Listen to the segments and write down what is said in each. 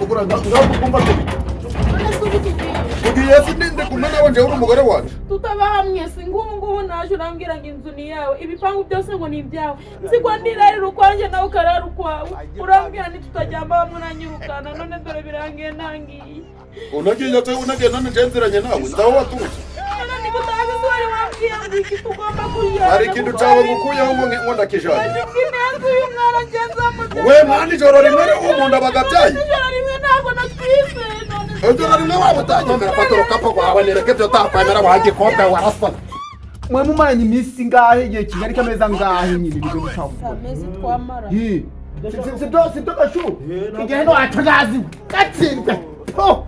Ugura ngakumva ugiye sindinde kumena wanje uri umugore wacu tutaba hamwe singubu naje urambwira ngo inzu ni yawe ibipangu byose ngo ni ibyawe siko ndirarira ukwanje nawe ukarara ukwawe urambwira ntitutajyamba bamwe nanyirukana none dore birangiye nangiye unagiye none nziranye nawe ndaho watuje none gutazi sori wambwiye ngo iki tugomba kujya hari ikintu cyawe ngukuyeho ngo ndakijanye we mwana ijoro rimwe umuntu abagabyaye ijoro rimwe ntabwo natwise ijoro rimwe waba utagenda fata urukapu rwawe nereke ibyo utakwemera wagikombe warasana mwe mumaranye iminsi ngahe igihe kingana ikameza ngahe nyine ibyo gucavuga amezi twamara sibyo gashu igihe no atagazi gatsindwe ho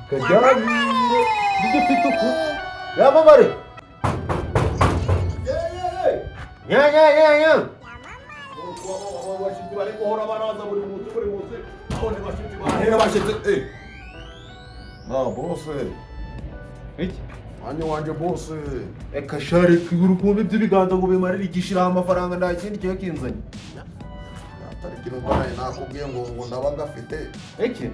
Kajani Didi pituku Ya mamare Ya bose iki anyo wanje bose Eka shari kiguru kumbe by'ibiganza ngo bimarire igishiraho amafaranga nda kindi cyo kinzanye atari kintu banaye nakubwiye ngo ndaba ngafite Iki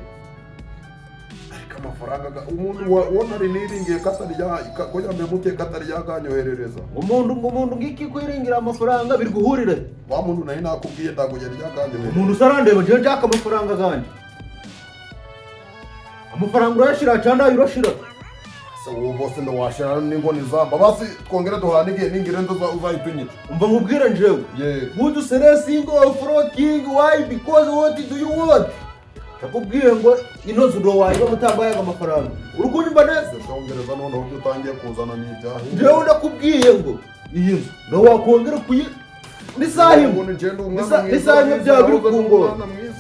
amafaranga umuntu wona riniringiye katari ya ko yambe muke katari yaganyoherereza umuntu ngiki kwiringira amafaranga biri guhurira wa muntu nayi nakubwiye ndagoye ryaganyohereza umuntu sarandeba je njaka amafaranga ganje amafaranga urashira cyanda urashira so uwo bose ndo washara n'ingoni zamba basi twongera duhanigiye ningire ndo uzayitunyita umva nkubwira njewe would you say single for king why because what do you want nakubwiye ngo inoze ndo wayiba mutambaye amafaranga urukundi mbaneze shongereza none ubyo utangiye kuzana n'ibyahi njewe nakubwiye ngo iyi nzu ndo wakongera kuyi nisahimo nisahimo byawe biri kungora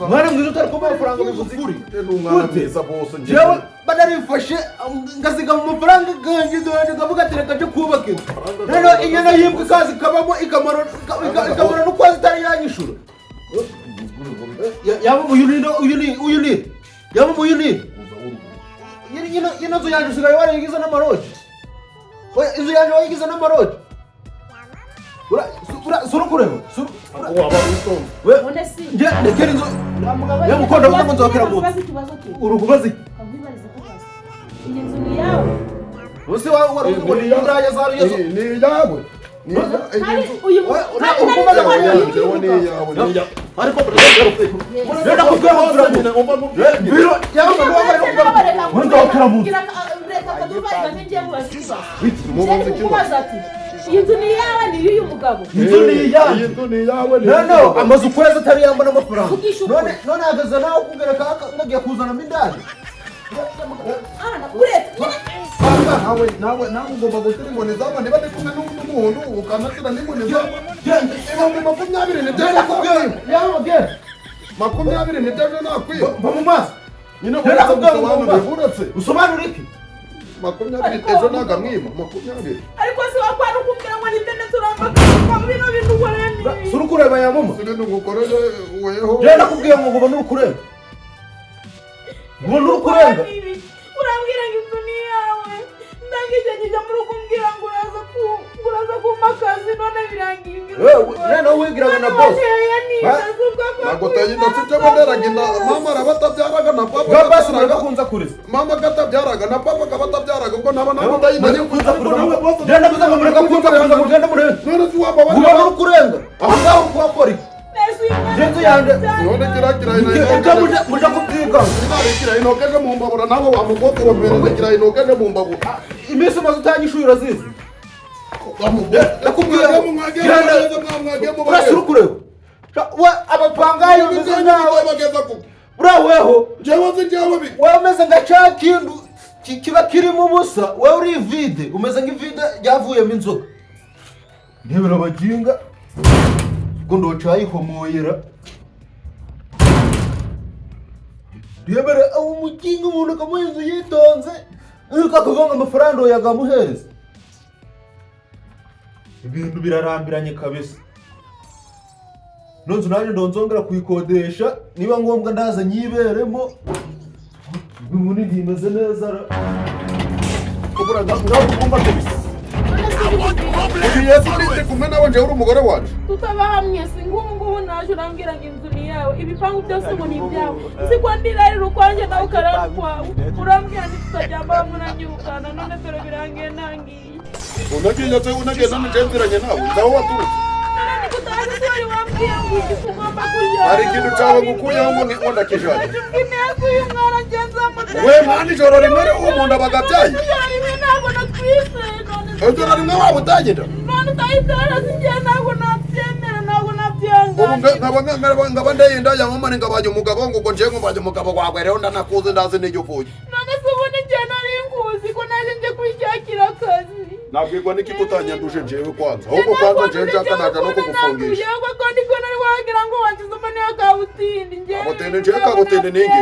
mwana mwiza utari ko amafaranga bigufuri n'umwana mwiza bose njewe badarifashe ngaziga mu mafaranga ganje dore ngavuga ati reka cyo kubaka inzu rero inyana yimbwa kazi kabamo ikamara n'ukwazi itari yanyishura yaba uyuni yaba uyuni inzu yanjye usigaye warayigize n'amaroji inzu yanjye wayigize n'amaroji sura kureba waba witonda none si nje ndekera inzu yamukonda ngo nzokera mu urukubazi iyi nzu ni yawe Usi wa ni yawe zari yeso ni yawe uyu ariko rero kubwira amafaranga biro yawe ngo nzokera mu inzu ni yawe ni y'uyu mugabo inzu ni yawe no amazu kweza atari yamba n'amafaranga none agaza nawe ukugera kaka ngagiye kuzana mindani nawe ugomba gushyira inkoni zaba niba ndi kumwe n'umuntu ukanashyira n'inkoni zaba ibihumbi makumyabiri nibyo nakwiye mba mu maso nyine gusobanura uretse usobanura iki makumyabiri ejo nagamwima makumyabiri ariko si wakwara ukubwira ngo nitende turamba bino bintu ukoreni suri kureba ya mama ibintu ngukorere weho je nakubwiye ngo uba nuri kureba ngo nuri kurenga urambwira ngo inzu ni yawe ndangije muri kumbwira ngo uraza kumpa akazi none birangiye none wigiraga na boss ntabwo tayinda sibyo baneraginda mama arabatabyaraga na papa gabasimuraga kunza kuriza mama gatabyaraga na papa kabatabyaraga ubwo naba nabo tayinda kunza kuriza genda kuza mureka kunza kuriza mugenda mure none si waba uba nuri kurenga aho ngaho kuhakora Jenzo yande none kirakira ina muja kubwika kirakira inokeje mu mbabura nawe wamugote wambereza kira inokeje mu mbabura imisi maze utanyishura zizi nakubwiye urasura kureba we abapangayi bimeze nawe uraweho wewe umeze nka cya kintu kiba kirimo ubusa wewe uri vide umeze nk'ivide ryavuyemo inzoga ntibira baginga ngo ndocayihomoyera rebere umukinga umuntu kamuhinzu yitonze nuko akavanga amafaranga yagamuhereza ibintu birarambiranye kabisa nonzo naje ndonzongera kuyikodesha niba ngombwa ndaza nyiberemo ibintu nimeze neza kubura ngakumva tubise Yesu ndi kumwe nawe nje uri umugore wacu tutaba hamwe singubu naje urambwira ngo inzu ni yawe ibipangu byose ngo ni ibyawe sikwandira rero kwanje nawe karara kwawe urambwira ngo tutajyamba hamwe nanyirukana none dore birangiye nangiye unagiye namujenzeranye nawe ndaho waturutse hari ikintu cyawe gukuyeho ngo ndakijanye we mwana ijoro rimwe umuntu aba agabyaye ijoro rimwe waba utagenda ngaba ndeyenda yamamane ngabanye umugabo ngo nje ngubanye umugabo wawe rero ndanakuze ndazi n'icyo uvuye none se ubundi nje nari nkuzi ko naje nje kwishakira akazi nabwirwa n'iki kutanyanduje njewe kwanza ahubwo kwanza nje nshaka naja no kugufungisha yego kandi ko nari wagira ngo wangize umane akabutindi nje kabutindi nje kabutindi ningi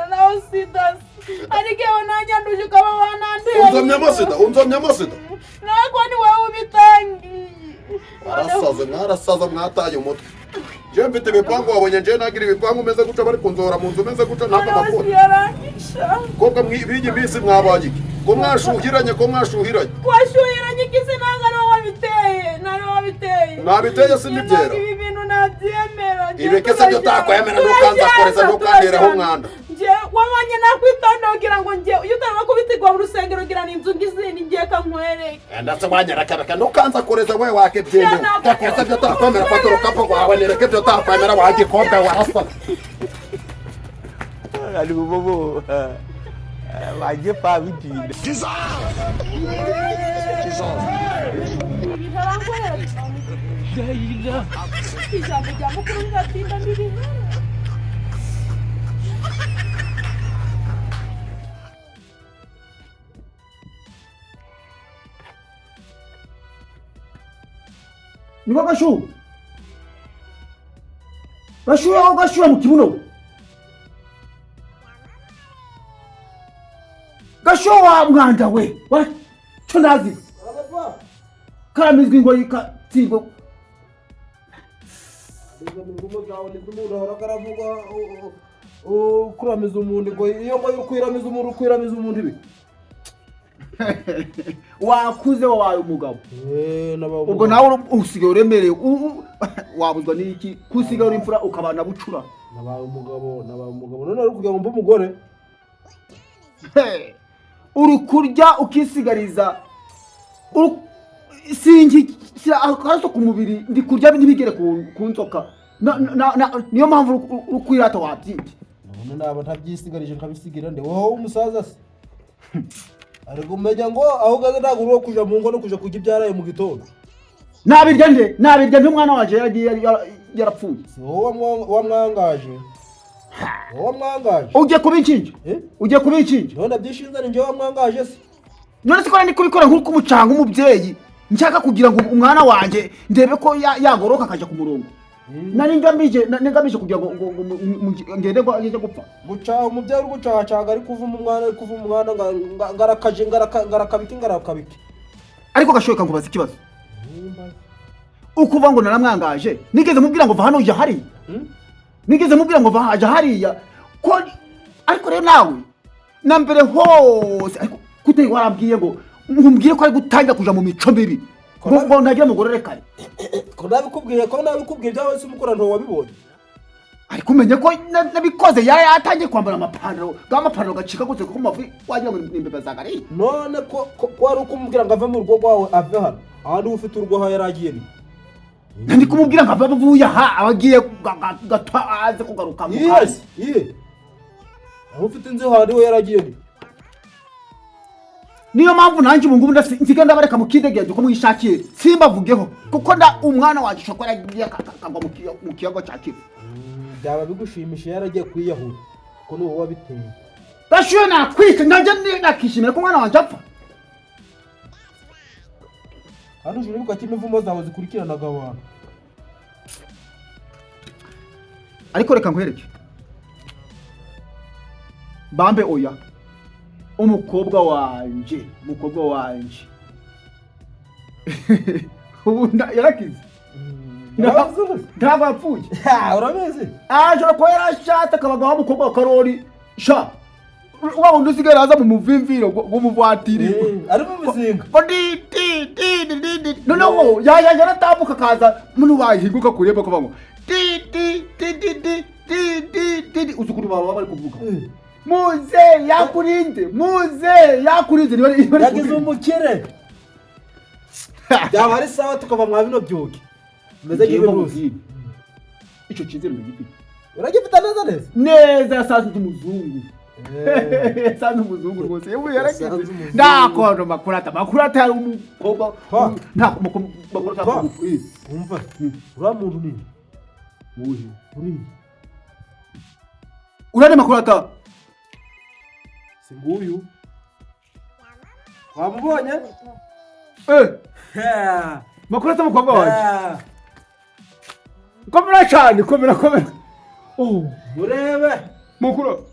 naho sidasi ariko ewe nanyanduje ukaba wananduye unzomya amasida nako ni wowe ubitangiye mwarasaza mwataye umutwe je mfite ibipangu wabonye nje nagira ibipangu umeze guca bari kunzora mu nzu umeze guca ntabwo amakuru kobwa b'iyi minsi mwabaye iki ko mwashuhiranye twashuhiranye ikisi ntabwo ari wowe wabiteye nabiteye sinibyera ibi bintu nabyemera ibikese byo utakwemera ntukanzakoreza ntukanderaho umwanda wabonye nakwitonda ugira ngo njye iyo utaraba kubitigwa mu rusengero ugira ni inzu ngizindi ngiye kankwereke ndetse wanyarakabaka ntukanzakoreza we wake byende ibikese byo utakwemera fata urukapu rwawe nereke byo utakwemera wagikobwa warasa ari bobo waje pa bitinde niko gashuha mu kibuno gashuha mwanda we cyo ndazi karamizwe ngo yikatsigo kuramiza umuntu ngo iyo ngo kwiramiza umuntu ibi wakuze wabaye umugabo ubwo nawe usigaye uremereye wabuzwa n'iki kusigaye uri imfura ukabana bucura nabaye umugabo none ari kugira ngo mbe umugore uri kurya ukisigariza singi akaso ku mubiri ndi kurya ntibigere ku nzoka niyo mpamvu uri kwirata wabyibye none naba ntabyisigarije nkabisigira nde wowe umusaza se ari kumenya ngo aho gaze ntabwo uri kuja mu ngo no kuja kurya ibyaraye mu gitondo nabirya umwana waje yarapfuye wowe wamwangaje ugiye kuba inshinge none byishinze ni njye wamwangaje se none siko ndi kubikora nk'uko umucanga umubyeyi nshaka kugira ngo umwana wanjye ndebe ko yagoroka akaja ku murongo nari ngamije kugira ngo ngende ngo ajye gupfa gucaha umubyeyi uri gucahacaga ari kuva umwana ngarakabiki ariko gashoboka ngo bazi ikibazo ukuvuga ngo naramwangaje nigeze mubwira ngo va hano ujya hariya nigeze mubwira ngo va ajya hariya ko ariko rero nawe na mbere hose ariko kuteye warabwiye ngo ngumbwire ko ari gutangira kuja mu mico mibi ngo ntagira mugorere kare ko nabikubwiye byawe se umukora nto wabibonye ariko umenye ko nabikoze yatangiye kwambara amapantaro gacika gutse kuko mavi wagira ngo nimbeba zagari none ko ari ukumubwira ngo ave mu rugo rwawe ave hano ahandi ufite urugo aho yaragiye ni ndi kumubwira ngo avuye aha abagiye aze kugaruka mu kazi aho ufite inzu handi we yaragiye ni niyo mpamvu nanjye ubu ngubu nsigaye ndabareka mukidegembye ko mwishakiye simbavugeho kuko umwana wanjye ushobora yagiye akagwa mu kiyaga cya Kivu byaba bigushimisha yaragiye kwiyahura kuko ni wowe wabiteye gashuye nakwica nanjye nakishimira ko umwana wanjye apfa kandi uje uribuka ko imivumo zawe zikurikiranaga abantu ariko reka nkwereke bambe oya umukobwa wanje ubu yarakize ntabwo yapfuye urabizi ashobora kuba yarashatse akabagaho umukobwa wa Karori sha wa undusigara haza mu muvimviro go muvatiri ari mu bizinga no yaratambuka kaza muntu wahiguka kureba ko bango uzukuru baba bari kuvuga muze yakurinze yagize umukire byaba ari sawa tukava mwa bino byuki meze nk'ibiruzi ico cyizere ndagifite uragifite neza yasanze umuzungu yasanze umuzungu rwose yewe yaragize ndakondo makurata yari umukobwa nta makurata umva ura muntu nini uri urane makurata singuyu wamubonye makurata mukobwa waje komera cyane komera urebe mukuru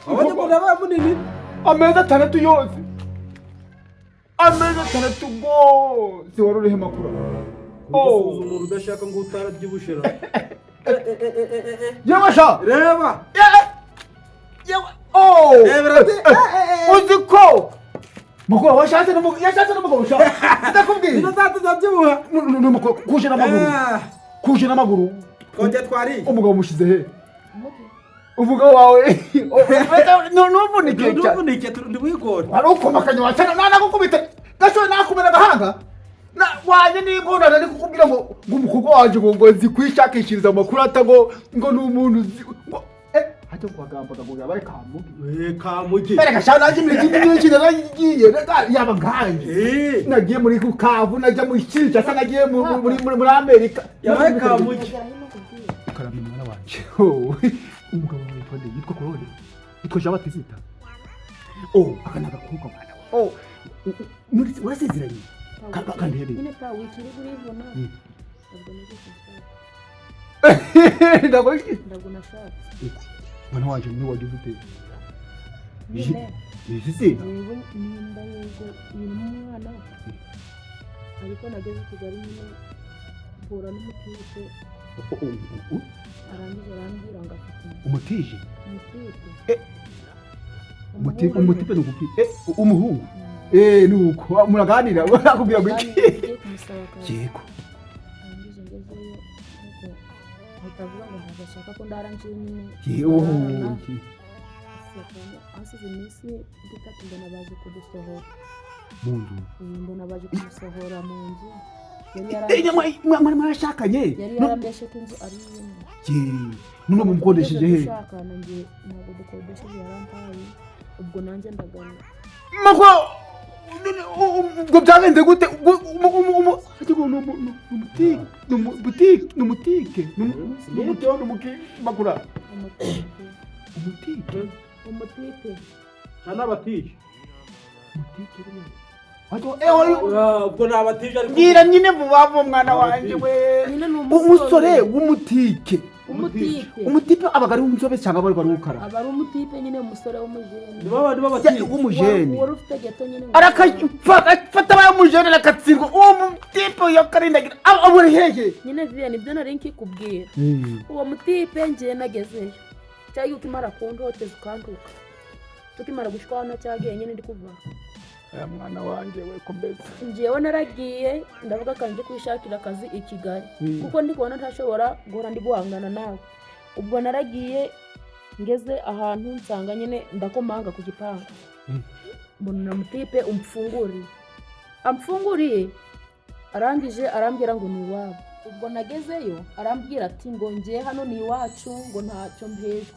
abonye ko nabaye munini ameza 6 yose ameza 6 gose warurehe makuru umuntu udashaka ngo utarabyibushira yewe sha reba uziko mukuru washatse n'umugabo sha ndakubwiye ndazatuzabyibuha kuje n'amaguru konje twari umugabo mushize he umugabo wawe nuvunike ndiwigora ari ukomakanya wacana nanakukubita gashoye nakumena gahanga wanye n'imbunda nari kukubwira ngo umukobwa wanje ngo zikwishakishiriza amakuru atago ngo n'umuntu hajya kubagambaga ngo yabaye kamugi bereka shana nje n'iki naragiye yaba nganje nagiye muri kukavu najya mu Kinshasa asa nagiye muri Amerika yabaye kamugi karame mwana wanje umugabo wawe yitwa Korode yitwa Jean Baptiste akanaga kuko mwana muri urasezeranye kandi hebe nyine ka wikiri burivuna ndabwo nashatse mwana wanje ni waje ufite isi nimba yego uyu mwana ariko nageze Kigali nyine bora n'umutipe arangije arambwira ngo afite umutije umutipe umutipe nukupi umuhungu nuko muraganira akubwira ngo iki yego arangije ngezeyo nuko utavuga ngo ntagashaka ko ndarangije nyine hasize iminsi itatu mbona baje kudusohora mu nzu mbona baje kumusohora mu nzu mwarashakanye yari yarambeshe ko inzu ari iye none mumukodesheje he dushakana nge ntabwo dukodesheje yarampaye ubwo nanjye ndagana mako ubwo byagenze gute numutike makura umutike cyana batije ubwo nabatije ariko ngira nyine vuba mwana wanje we umusore w'umutike umutipe abagari w'umusobe cyangwa bari barukara abari umutipe nyine umusore w'umujene w'umujene wari ufite geto nyine arakafata abaye umujene rakatsirwa uwo mutipe yakarindagira aburi hehe nyine viye nibyo nari nkikubwira uwo mutipe ngiye nagezeyo cyangwa ukimara kundoteza ukanduka tukimara gushwana cyagiye nyine ndi kuva mwana wanje we kombeza ngiyewe naragiye ndavuga kanje kwishakira akazi i Kigali kuko ndi kubona ntashobora guhora ndi guhangana nawe ubwo naragiye ngeze ahantu nsanga nyine ndakomanga ku gipangu mbona mutipe amfunguriye arangije arambwira ngo ni iwabo ubwo nagezeyo arambwira ati ngo ngiye hano ni iwacu ngo ntacyo mbejwe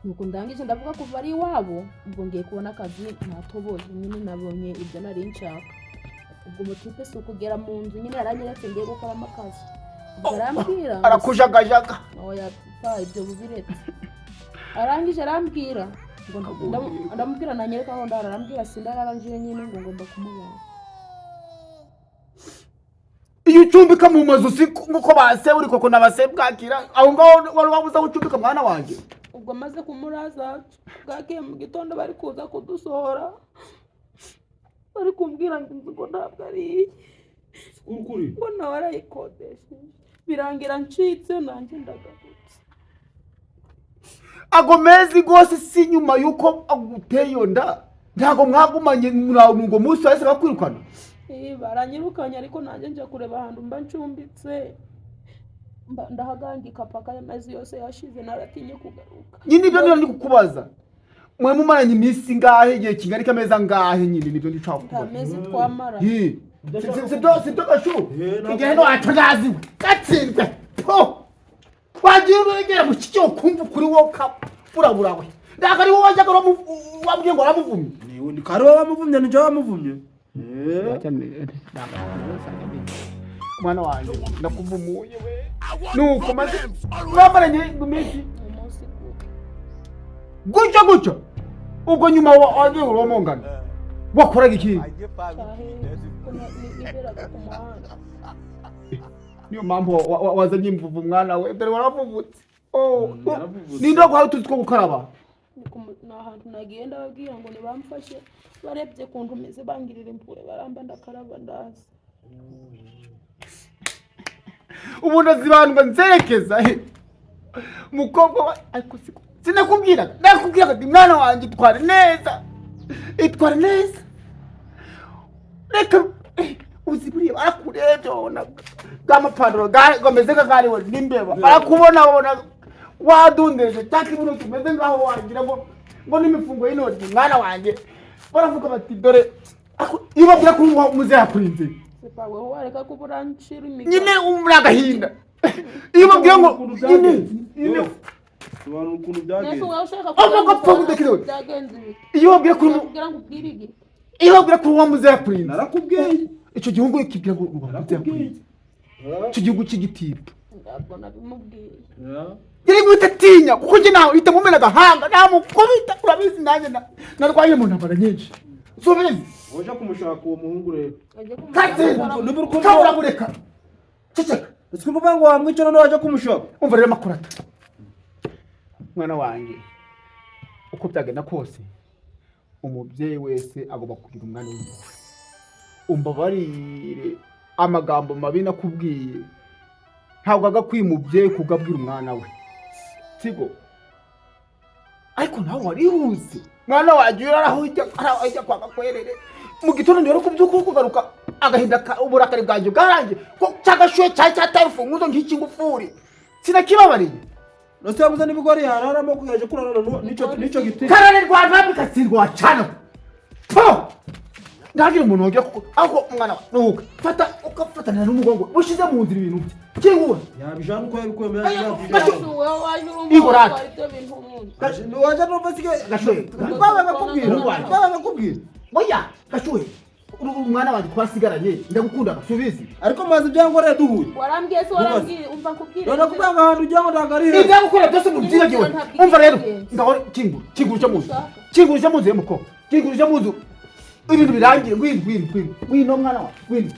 nuko ndangije ndavuga kuva ari iwabo ubwo ngiye kubona akazi natoboye nyine nabonye ibyo nari nshaka ubwo mutipe si ukugera mu nzu nyine yaranyeretse ngiye gukoramo akazi ubwo arambwira arakujagajaga oya ibyo bubiretse arangije arambwira ngo ndamubwira nanyereka aho ndara arambwira sindararangije nyine ngo ngomba kumubona iyo ucumbika mu mazu si nkuko base uri koko nabase bwakira aho ngaho wari wabuza gucumbika mwana wanje ubwo maze kumuraza bwakiye mu gitondo bari kuza kudusohora bari kumbwira ngo ntabwo ari ukuri ngo nawe arayikodesha birangira ncitse nanjye ndagarutse agomezi gose si nyuma yuko aguteye nda ntago mwagumanye ngo musi wese bakwirukana baranyirukanye ariko nanjye nje kureba ahantu mba ncumbitse ndahagangika paka y'amazi yose yashize naratinye kugaruka nyine ibyo niyo ndi kukubaza mwe mumaranye iminsi ngahe igihe kingana kameza ngahe nyine nibyo ndi nshaka kukubaza amezi twamara sibyo gashu igihe no atanazi gatsinzwe po wagiye urengera mu kicyo kumva kuri woka uraburawe ndakari wowe wajya garo wabwiye ngo aramuvumye ni kari wowe wamuvumye ni je wamuvumye mwana wanjye ndakuvumuye we nuko maze mwamaranye iminsi gutyo ubwo nyuma waje uromongana wakoraga iki niyo mpamvu wazanye imvuvu mwana we dore waravuvutse nindo kwa tuzi ko gukaraba n'ahantu nagiye ndababwira ngo nibamfashe barebye kuntu meze bangirira impure baramba ndakaraba ndaza ubundi azibandwa nzerekeza mukobwa ariko sinakubwira ati mwana wanjye itware neza reka uziburiye barakurebye babona bw'amapantaro gameze nk'agariwe n'imbeba barakubona babona wadundeje cyangwa ibuno kimeze nk'aho wagira ngo n'imifungo y'intoryi mwana wanjye baravuga bati dore iyo babwira ko muze yakurinze weho wareka kuburanshira imiga nyine umuragahinda iyo babwira ngo nyine sobanura ukuntu byagenze iyo babwira ko muze yakurinze narakubwiye icyo gihugu kibwira ngo yakurinze icyo gihugu cy'igitiba ntabwo nabimubwiye yari gutatinya kuko njye nawe uhita mumena agahanga namukubita urabizi nanjye narwaye mu ntambara nyinshi usobizi waje kumushaka uwo muhungu rero kaburamureka ceceka ese kuvuga ngo wamwica none waje kumushaka umva rero makurata mwana wanjye uko byagenda kose umubyeyi wese agomba kugira umwana w'impuhwe umbabarire amagambo mabi nakubwiye ntabwo agakwiye umubyeyi kugabwira umwana we sigo ariko nawe warihuse mwana wagiye araho ijya kwa gakwerere mu gitondo rero kubyuka kugaruka agahinda uburakari bwanjye bwarangiye ko cyagashuye cyataye ufunguzo nk'iki ngufuri sinakibabariye nose yabuze n'ibigori hararamo kuyaje kurana nico giti karane rwanda bikatsirwa cyane po ndagira umuntu wajya aho mwana nuka ukafatana n'umugongo ushize mu nzira ibintu bye kingura yabijana uko yabikwemera igorata waje no basike gashoye baba bakubwira oya gashoye umwana wanjye twasigaranye ndagukunda subizi ariko maze byangoreye duhuye warambwiye se warambwiye umva kubwira none kubanga ahantu ujya ngo ndagari ibyo gukora byose mu byibagiwe umva rero ngaho kingura cyo muzi muko kingura cyo muzi ibintu birangiye ngwino mwana wa ngwino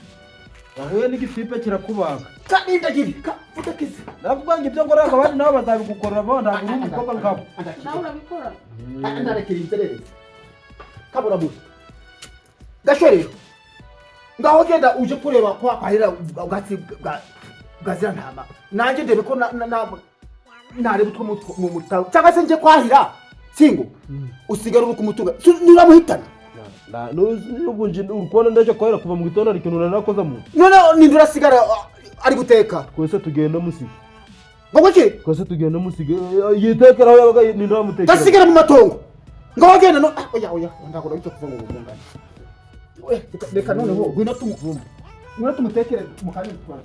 wahuye n'igitipe kirakubaga kandi ndagiri utakise nakubwanga ibyo ngoreye abandi nabo bazabigukorera bo ndagura umukobwa ngabo nawe urabikora ndarekera inzererezi kabura muzi gashorero ngaho genda uje kureba kwa kwahira ubwatsi bwazira ntama nanjye ndebe ko narebe utwo mu mutaho cyangwa se nje kwahira singo usigara uri kumutunga nuramuhitana n'ubu nje urukona ndaje kwahira kuva mu gitondo ikintu narakoza mu none nindura sigara ari guteka twese tugenda musige ngo ki twese tugenda musige yitekera aho yabaga nindura mutekera gasigara mu matongo ngaho genda no oya ndakora icyo kuva mu bungana reka noneho ngwino tumutekere mu kanya twara